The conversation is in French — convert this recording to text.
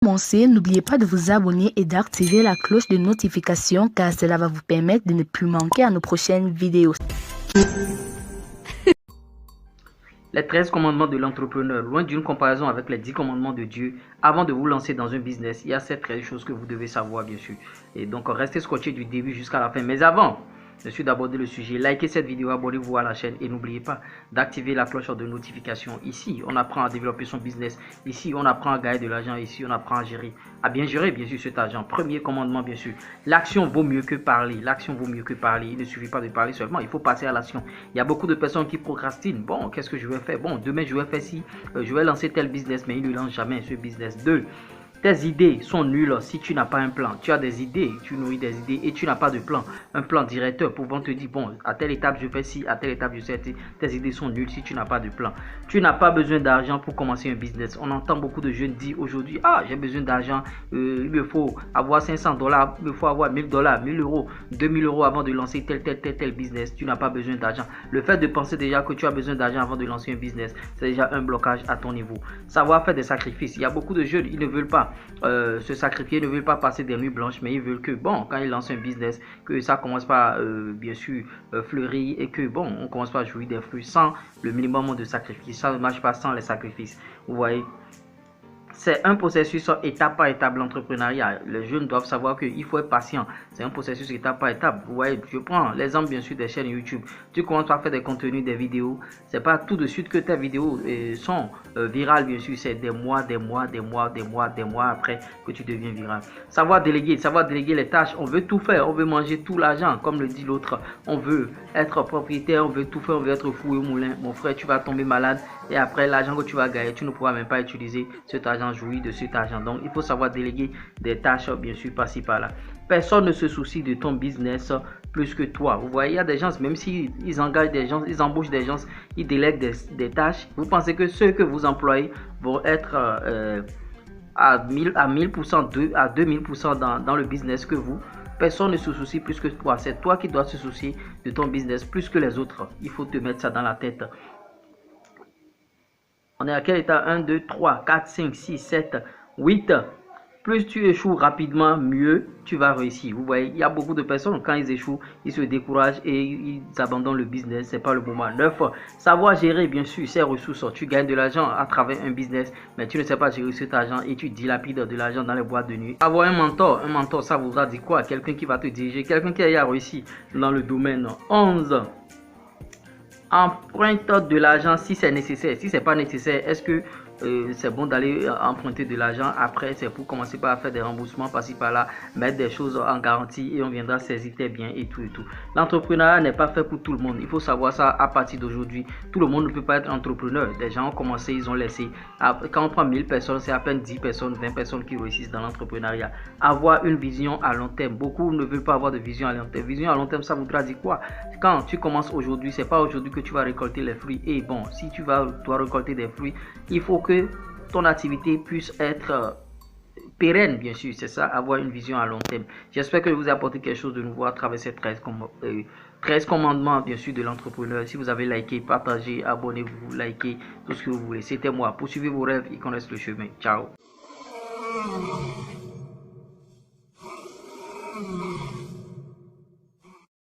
Commencer, n'oubliez pas de vous abonner et d'activer la cloche de notification car cela va vous permettre de ne plus manquer à nos prochaines vidéos. Les 13 commandements de l'entrepreneur, loin d'une comparaison avec les 10 commandements de Dieu, avant de vous lancer dans un business, il y a ces 13 choses que vous devez savoir bien sûr. Et donc restez scotché du début jusqu'à la fin. Mais avant, bien sûr, d'aborder le sujet, likez cette vidéo, abonnez-vous à la chaîne et n'oubliez pas d'activer la cloche de notification. Ici, on apprend à développer son business. Ici, on apprend à gagner de l'argent. Ici, on apprend à bien gérer, bien sûr, cet argent. Premier commandement, bien sûr. L'action vaut mieux que parler. L'action vaut mieux que parler. Il ne suffit pas de parler seulement. Il faut passer à l'action. Il y a beaucoup de personnes qui procrastinent. Bon, qu'est-ce que je vais faire? Bon, demain, je vais faire ci. Je vais lancer tel business, mais ils ne lancent jamais ce business. 2. Tes idées sont nulles si tu n'as pas un plan. Tu as des idées, tu nourris des idées et tu n'as pas de plan. Un plan directeur pouvant te dire, bon, à telle étape je fais ci, à telle étape je fais ci. Tes idées sont nulles si tu n'as pas de plan. Tu n'as pas besoin d'argent pour commencer un business. On entend beaucoup de jeunes dire aujourd'hui, ah, j'ai besoin d'argent, il me faut avoir $500, il me faut avoir $1000, 1000 euros, 2000 euros avant de lancer tel business. Tu n'as pas besoin d'argent. Le fait de penser déjà que tu as besoin d'argent avant de lancer un business, c'est déjà un blocage à ton niveau. Savoir faire des sacrifices. Il y a beaucoup de jeunes, ils ne veulent pas se sacrifier, ne veulent pas passer des nuits blanches, mais ils veulent que, bon, quand ils lancent un business, que ça commence par, bien sûr, fleurir et que, bon, on commence par jouir des fruits sans le minimum de sacrifices. Ça ne marche pas sans les sacrifices. Vous voyez? C'est un processus étape par étape, l'entrepreneuriat. Les jeunes doivent savoir qu'il faut être patient. C'est un processus étape par étape. Vous voyez, je prends l'exemple bien sûr des chaînes YouTube. Tu commences par faire des contenus, des vidéos. C'est pas tout de suite que tes vidéos sont virales, bien sûr. C'est des mois après que tu deviens viral. Savoir déléguer les tâches. On veut tout faire. On veut manger tout l'argent, comme le dit l'autre. On veut être propriétaire. On veut tout faire. On veut être fou au moulin. Mon frère, tu vas tomber malade. Et après, l'argent que tu vas gagner, tu ne pourras même pas utiliser cet argent, jouir de cet argent. Donc, il faut savoir déléguer des tâches, bien sûr, par-ci, par-là. Personne ne se soucie de ton business plus que toi. Vous voyez, il y a des gens, même s'ils engagent des gens, ils embauchent des gens, ils délèguent des tâches. Vous pensez que ceux que vous employez vont être à 1000%, à 2000% dans le business que vous. Personne ne se soucie plus que toi. C'est toi qui dois se soucier de ton business plus que les autres. Il faut te mettre ça dans la tête. On est à quel état? 1, 2, 3, 4, 5, 6, 7, 8. Plus tu échoues rapidement, mieux tu vas réussir. Vous voyez, il y a beaucoup de personnes, quand ils échouent, ils se découragent et ils abandonnent le business. Ce n'est pas le moment. 9. Savoir gérer, bien sûr, ses ressources. Tu gagnes de l'argent à travers un business, mais tu ne sais pas gérer cet argent et tu dilapides de l'argent dans les boîtes de nuit. Avoir un mentor, ça voudra dire quoi? Quelqu'un qui va te diriger, quelqu'un qui a réussi dans le domaine. 11. Emprunte de l'argent si c'est nécessaire. Si c'est pas nécessaire, est-ce que c'est bon d'aller emprunter de l'argent? Après, c'est pour commencer par faire des remboursements par-ci par-là, mettre des choses en garantie et on viendra saisir tes biens et tout et tout. L'entrepreneuriat n'est pas fait pour tout le monde. Il faut savoir ça à partir d'aujourd'hui. Tout le monde ne peut pas être entrepreneur. Des gens ont commencé, ils ont laissé. Quand on prend 1000 personnes, c'est à peine 10 personnes, 20 personnes qui réussissent dans l'entrepreneuriat. Avoir une vision à long terme. Beaucoup ne veulent pas avoir de vision à long terme. Vision à long terme, ça voudra dire quoi? Quand tu commences aujourd'hui, c'est pas aujourd'hui que tu vas récolter les fruits. Et bon, si tu dois récolter des fruits, il faut que ton activité puisse être pérenne, bien sûr. C'est ça, avoir une vision à long terme. J'espère que je vous ai apporté quelque chose de nouveau à travers ces 13 commandements, bien sûr, de l'entrepreneur. Si vous avez liké, partagé, abonnez-vous, likez, tout ce que vous voulez. C'était moi. Poursuivez vos rêves et connaissez le chemin. Ciao.